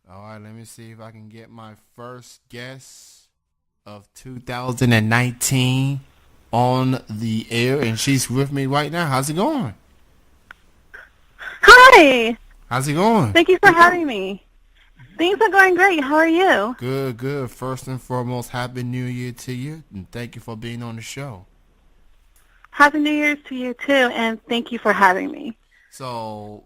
All right, let me see if I can get my first guest of 2019 on the air, and she's with me right now. How's it going? Hi. How's it going? Thank you for having me. Things are going great. How are you? Good, good. First and foremost, Happy New Year to you, and thank you for being on the show. Happy New Year's to you too, and thank you for having me. So,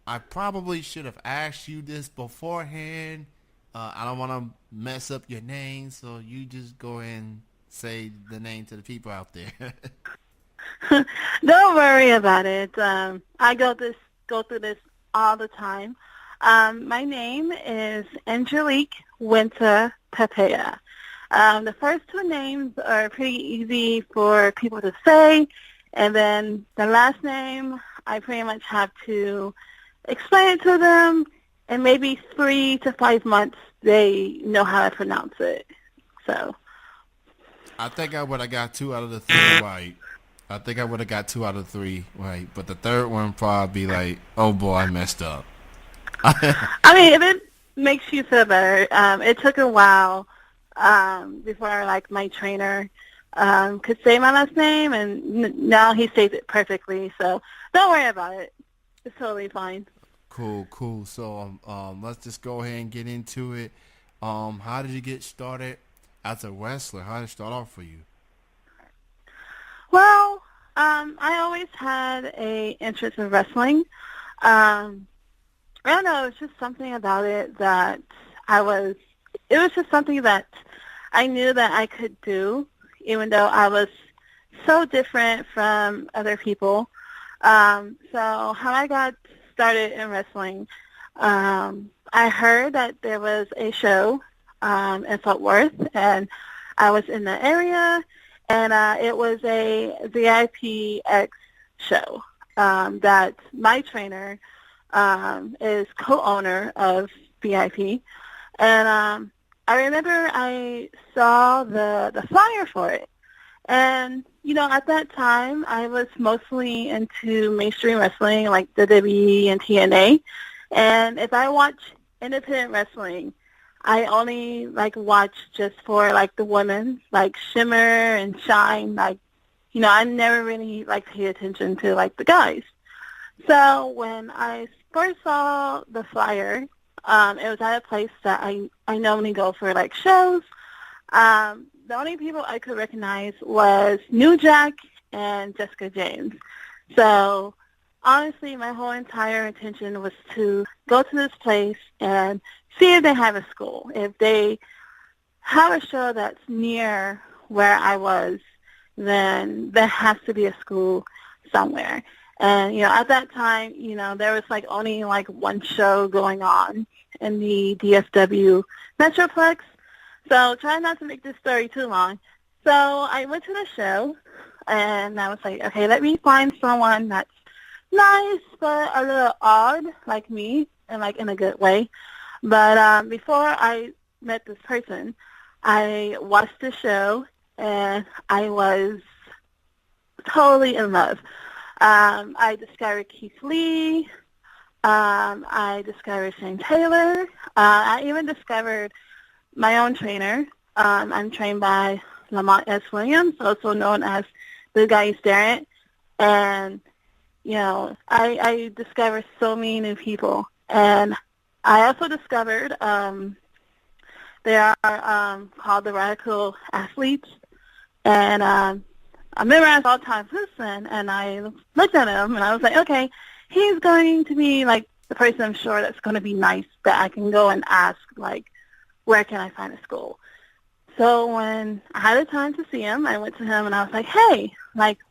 I probably should have asked you this beforehand. I don't want to mess up your name, so you just go ahead and say the name to the people out there. Don't worry about it. I go through this all the time. My name is Anqelique Winter Poppaea. The first two names are pretty easy for people to say, and then the last name, I pretty much have to explain it to them, and maybe 3 to 5 months they know how to pronounce it. So, I think I would have got two out of the three right. I think I would have got two out of three right, but the third one probably be like, oh boy, I messed up. I mean, if it makes you feel better, it took a while before like my trainer could say my last name, and now he says it perfectly. So don't worry about it. It's totally fine. Cool, cool. So let's just go ahead and get into it. How did you get started as a wrestler? How did it start off for you? Well, I always had a interest in wrestling. Um, I don't know. It's just something about it that I was. It was just something that I knew that I could do, even though I was so different from other people. So how I got started in wrestling, I heard that there was a show in Fort Worth, and I was in the area, and it was a VIPX show that my trainer is co-owner of VIP, and I remember I saw the flyer for it. And, at that time, I was mostly into mainstream wrestling, like WWE and TNA. And if I watch independent wrestling, I only, watch just for, the women, like Shimmer and Shine. I never really, pay attention to, the guys. So when I first saw the flyer, it was at a place that I normally go for, shows. The only people I could recognize was New Jack and Jessica James. So honestly, my whole entire intention was to go to this place and see if they have a school. If they have a show that's near where I was, then there has to be a school somewhere. And, at that time, there was only one show going on in the DFW Metroplex. So try not to make this story too long. So I went to the show, and I was like, okay, let me find someone that's nice but a little odd like me, and in a good way. But before I met this person, I watched the show, and I was totally in love. I discovered Keith Lee. I discovered Shane Taylor. I even discovered my own trainer. I'm trained by Lamont S. Williams, also known as the Guy Starrett. And, I discovered so many new people. And I also discovered they are called the Radical Athletes. And I memorized all time person, and I looked at him, and I was like, okay, he's going to be, the person I'm sure that's going to be nice that I can go and ask, where can I find a school? So when I had the time to see him, I went to him and I was like, hey,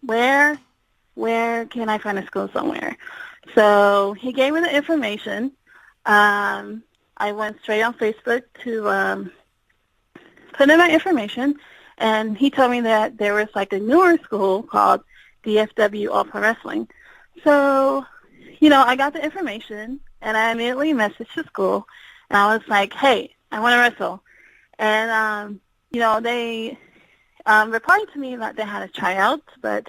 where can I find a school somewhere? So he gave me the information. I went straight on Facebook to put in my information, and he told me that there was a newer school called DFW All Pro Wrestling. So, I got the information, and I immediately messaged the school, and I was like, hey, I want to wrestle. And, they replied to me that they had a tryout, but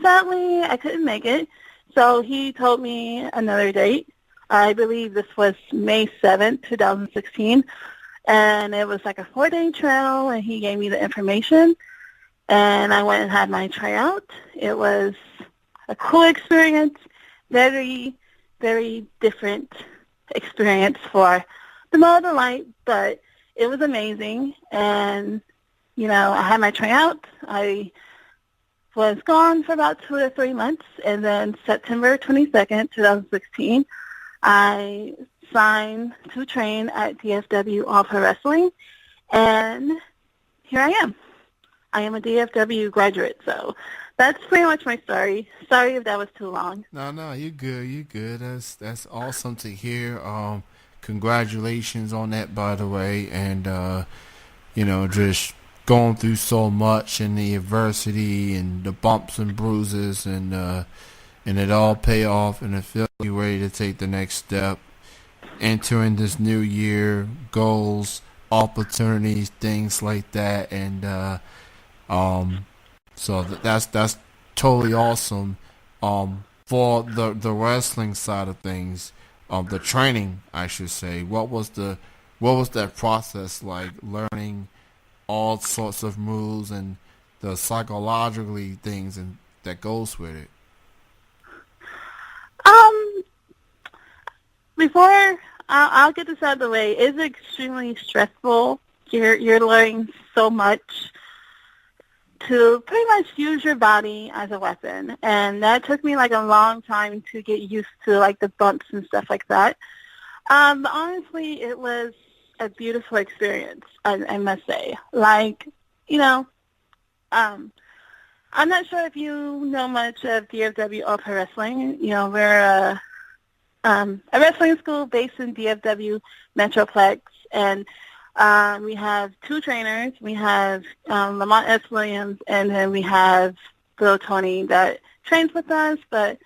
sadly I couldn't make it. So he told me another date. I believe this was May 7th, 2016. And it was like a 4-day trial, and he gave me the information. And I went and had my tryout. It was a cool experience, very, very different experience for the Northern Light, but it was amazing. And, I had my tryout. I was gone for about 2 to 3 months, and then September 22nd, 2016, I signed to train at DFW All Pro Wrestling, and here I am. I am a DFW graduate, so that's pretty much my story. Sorry if that was too long. No, you're good. You're good. That's awesome to hear. Congratulations on that, by the way, and just going through so much and the adversity and the bumps and bruises and it all pay off, and I feel you ready to take the next step, entering this new year, goals, opportunities, things like that, and so that's totally awesome. For the wrestling side of things, the training, I should say, what was that process like, learning all sorts of moves and the psychologically things and that goes with it? Before I'll get this out of the way, it's extremely stressful. You're learning so much to pretty much use your body as a weapon, and that took me like a long time to get used to, like the bumps and stuff like that. But honestly, it was a beautiful experience, I must say. Like, I'm not sure if you know much of DFW All Pro Wrestling. We're a wrestling school based in DFW Metroplex, and we have 2 trainers. We have Lamont S. Williams, and then we have Bill Tony that trains with us, but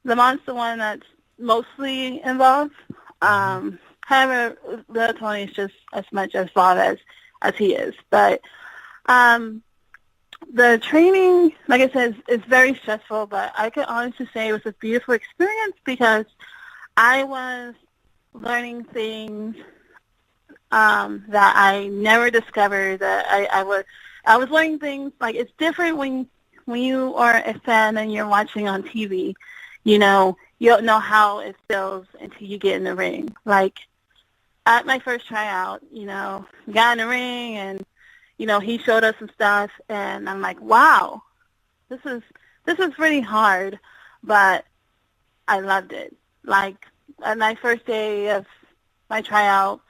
Lamont's the one that's mostly involved. However, Bill Tony is just as much involved as he is. But the training, like I said, is very stressful, but I can honestly say it was a beautiful experience because I was learning things that I never discovered. That I was learning things, like it's different when you are a fan and you're watching on TV. You don't know how it feels until you get in the ring. Like at my first tryout, got in the ring and he showed us some stuff, and I'm like, wow, this is really hard, but I loved it. Like at my first day of my tryout,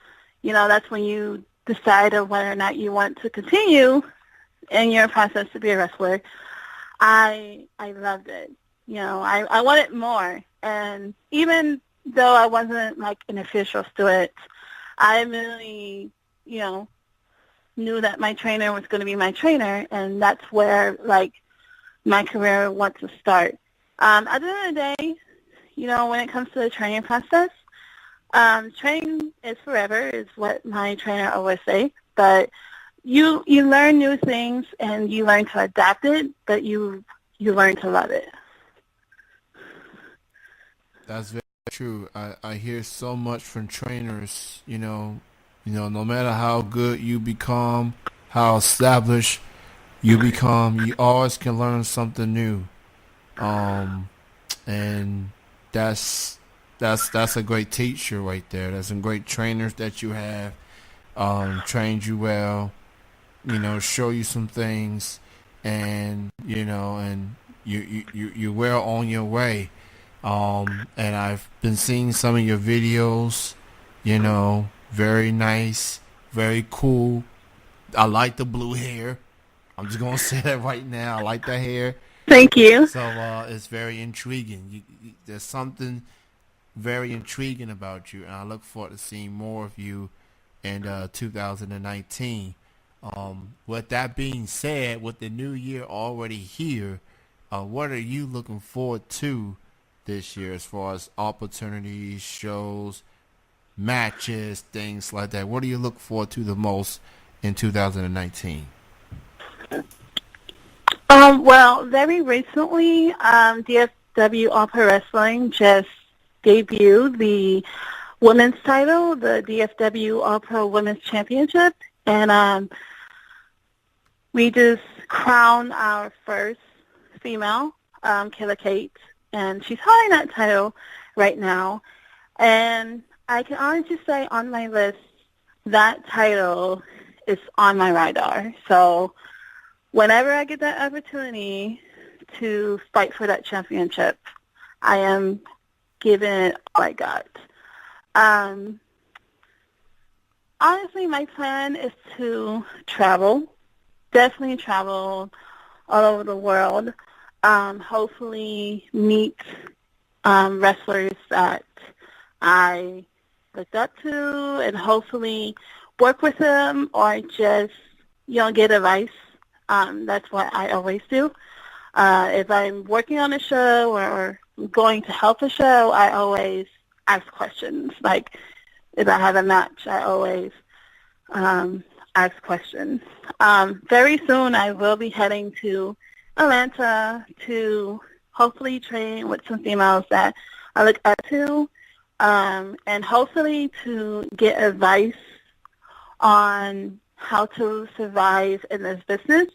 that's when you decide of whether or not you want to continue in your process to be a wrestler. I loved it. I wanted more. And even though I wasn't like an official student, I really, knew that my trainer was going to be my trainer, and that's where like my career wants to start. At the end of the day, when it comes to the training process, training is forever, is what my trainer always say. But you learn new things and you learn to adapt it, but you learn to love it. That's very true. I hear so much from trainers, no matter how good you become, how established you become, you always can learn something new. And that's a great teacher right there. There's some great trainers that you have, trained you well, show you some things, and and you're well on your way. And I've been seeing some of your videos, very nice, very cool. I like the blue hair. I'm just gonna say that right now. I like the hair. Thank you. So it's very intriguing. There's something very intriguing about you, and I look forward to seeing more of you in 2019. With that being said, with the new year already here, what are you looking forward to this year as far as opportunities, shows, matches, things like that? What do you look forward to the most in 2019? Well, very recently, DFW All Pro Wrestling just debuted the women's title, the DFW All-Pro Women's Championship, and we just crowned our first female, Anqelique, and she's holding that title right now. And I can honestly say on my list, that title is on my radar. So whenever I get that opportunity to fight for that championship, I am giving it all I got. Honestly, my plan is to travel, definitely travel all over the world, hopefully meet wrestlers that I looked up to, and hopefully work with them or just, get advice. That's what I always do. If I'm working on a show or going to help a show, I always ask questions. Like, if I have a match, I always ask questions. Very soon I will be heading to Atlanta to hopefully train with some females that I look up to, and hopefully to get advice on how to survive in this business,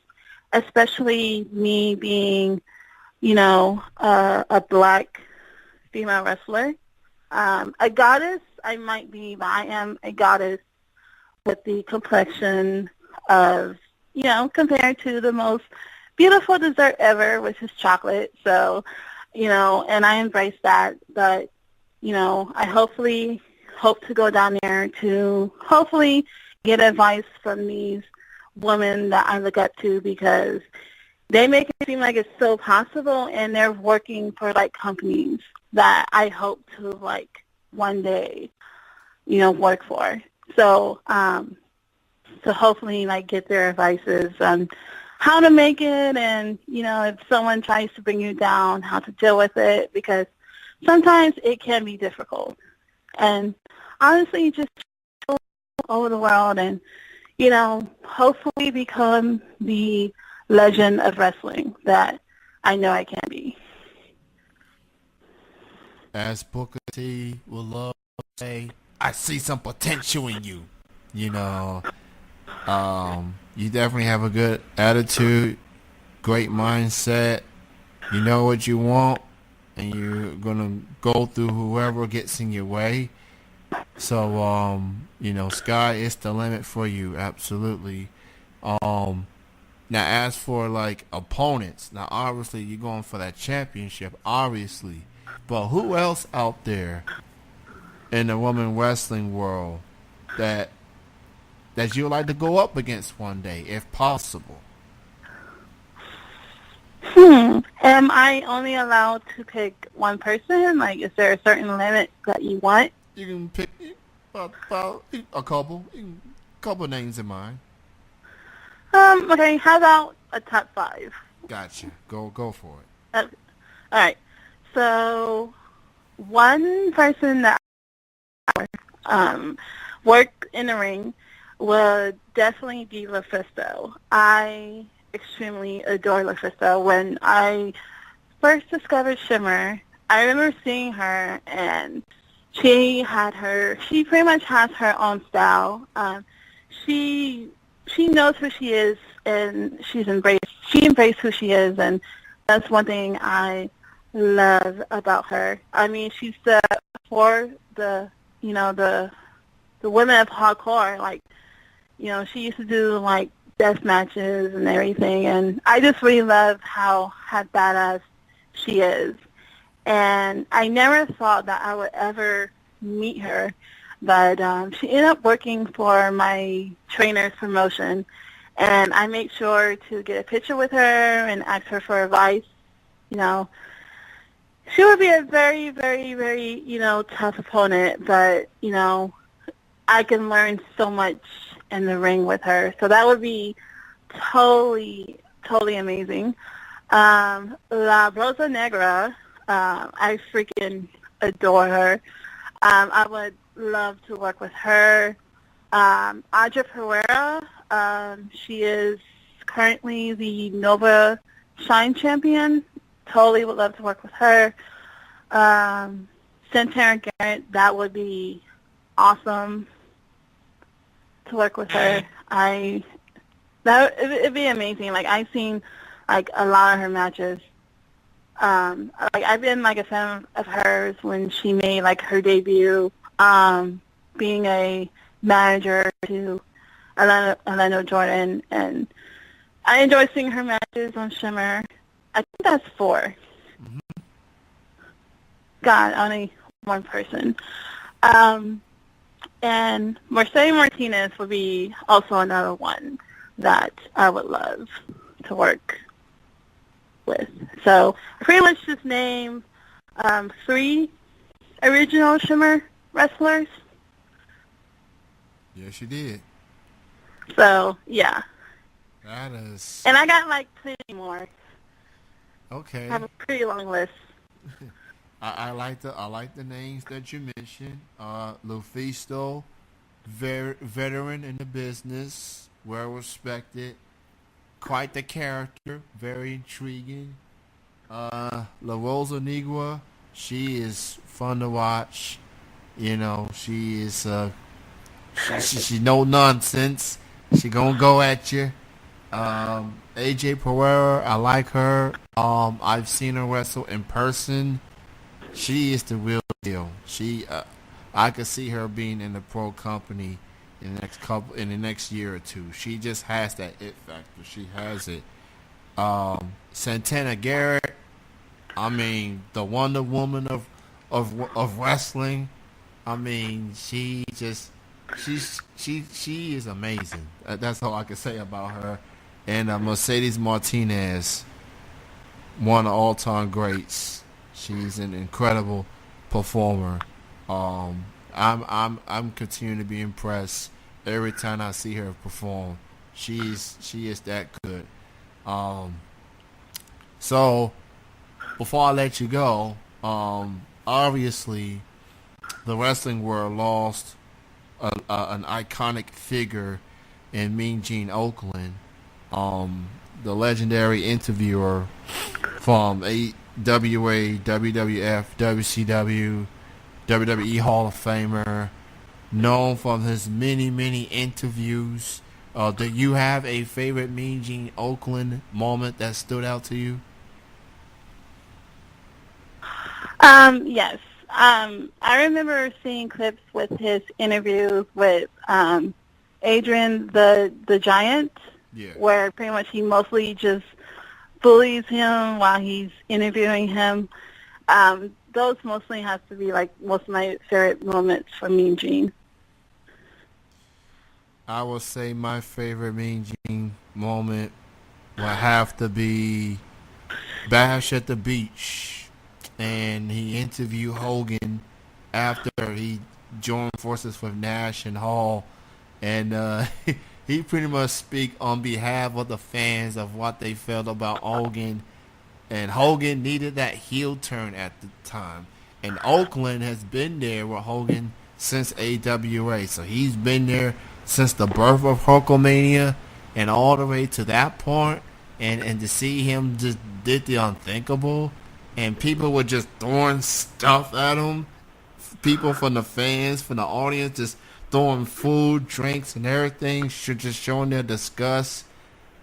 especially me being, a black female wrestler. A goddess, I might be, but I am a goddess with the complexion of, compared to the most beautiful dessert ever, which is chocolate. So, and I embrace that. But, I hopefully hope to go down there to hopefully get advice from these women that I look up to, because they make it seem like it's so possible, and they're working for, companies that I hope to, one day, work for. So, so hopefully, get their advices on how to make it, and, if someone tries to bring you down, how to deal with it, because sometimes it can be difficult. And honestly, just all over the world and, hopefully become the legend of wrestling that I know I can be. As Booker T will love to say, I see some potential in you. You definitely have a good attitude, great mindset. You know what you want, and you're gonna go through whoever gets in your way. So, sky is the limit for you, absolutely. Now, as for opponents, now obviously you're going for that championship, obviously. But who else out there in the women wrestling world that you'd like to go up against one day, if possible? Am I only allowed to pick one person? Is there a certain limit that you want? You can pick about a couple. Couple names in mind. Okay, how about a top 5? Gotcha. Go for it. All right. So, one person that work in the ring would definitely be LaFisto. I extremely adore LaFisto. When I first discovered Shimmer, I remember seeing her, and she pretty much has her own style. She knows who she is, and she embraced who she is, and that's one thing I love about her. I mean, she's for the women of hardcore. She used to do death matches and everything, and I just really love how badass she is. And I never thought that I would ever meet her, but she ended up working for my trainer's promotion, and I made sure to get a picture with her and ask her for advice. She would be a very, very, very, tough opponent, but, I can learn so much in the ring with her. So that would be totally, totally amazing. La Rosa Negra, I freaking adore her. I would love to work with her. Audra Pereira, she is currently the Nova Shine champion. Totally would love to work with her. Santana Garrett, that would be awesome to work with her. It'd be amazing. Like, I've seen like a lot of her matches. Like, I've been like a fan of hers when she made like her debut, being a manager to Orlando Jordan, and I enjoy seeing her matches on Shimmer. I think that's 4. God, only one person. And Mercedes Martinez would be also another one that I would love to work with. So I pretty much just named 3 original Shimmer wrestlers. Yes, you did. So, yeah. That is... And I got like plenty more. Okay. I have a pretty long list. I like the names that you mentioned. Lufisto, veteran in the business, well respected, quite the character, very intriguing. La Rosa Negua, she is fun to watch. You know, she is she no nonsense. She gonna go at you. AJ Pereira, I like her. I've seen her wrestle in person. She is the real deal. I could see her being in the pro company in the next year or two. She just has that it factor. She has it. Santana Garrett, I mean, the Wonder Woman of wrestling. I mean, she is amazing. That's all I can say about her. And Mercedes Martinez, one of all-time greats. She's an incredible performer. I'm continuing to be impressed every time I see her perform. She is that good. So before I let you go, obviously the wrestling world lost an iconic figure in Mean Gene Okerlund, the legendary interviewer from AWA, WWF, WCW, WWE Hall of Famer, known from his many interviews. Do you have a favorite Mean Gene Okerlund moment that stood out to you? Yes. I remember seeing clips with his interview with Adrian the Giant, where pretty much he mostly just bullies him while he's interviewing him. Those mostly have to be like most of my favorite moments for Mean Gene. I would say my favorite Mean Gene moment would have to be Bash at the Beach, and he interviewed Hogan after he joined forces with Nash and Hall, and he pretty much speak on behalf of the fans of what they felt about Hogan, and Hogan needed that heel turn at the time, and Okerlund has been there with Hogan since AWA, so he's been there since the birth of Hulkamania and all the way to that point, and to see him just did the unthinkable, and people were just throwing stuff at him, people from the fans, from the audience, just throwing food, drinks, and everything, just showing their disgust.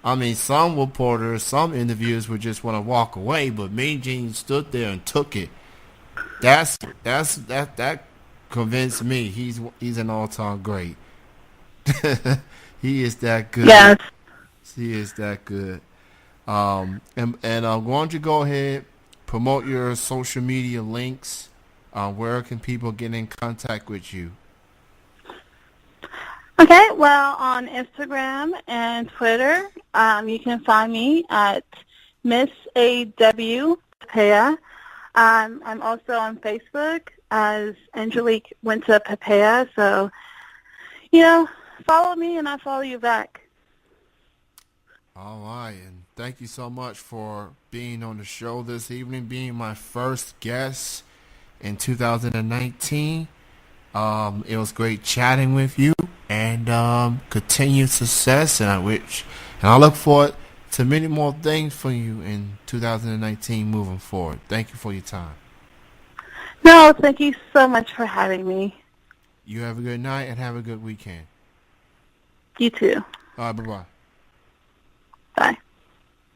I mean, some reporters, some interviewers would just want to walk away, but Mean Gene stood there and took it. That convinced me he's an all-time great. He is that good. Yes. He is that good. And why don't you go ahead, promote your social media links. Where can people get in contact with you? Okay, well, on Instagram and Twitter, you can find me at Miss A.W. Poppaea. I'm also on Facebook as Anqelique went to Poppaea, so, follow me and I follow you back. All right, and thank you so much for being on the show this evening, being my first guest in 2019. It was great chatting with you, and continued success, and I look forward to many more things for you in 2019 moving forward. Thank you for your time. No, thank you so much for having me. You have a good night and have a good weekend. You too. All right, bye-bye.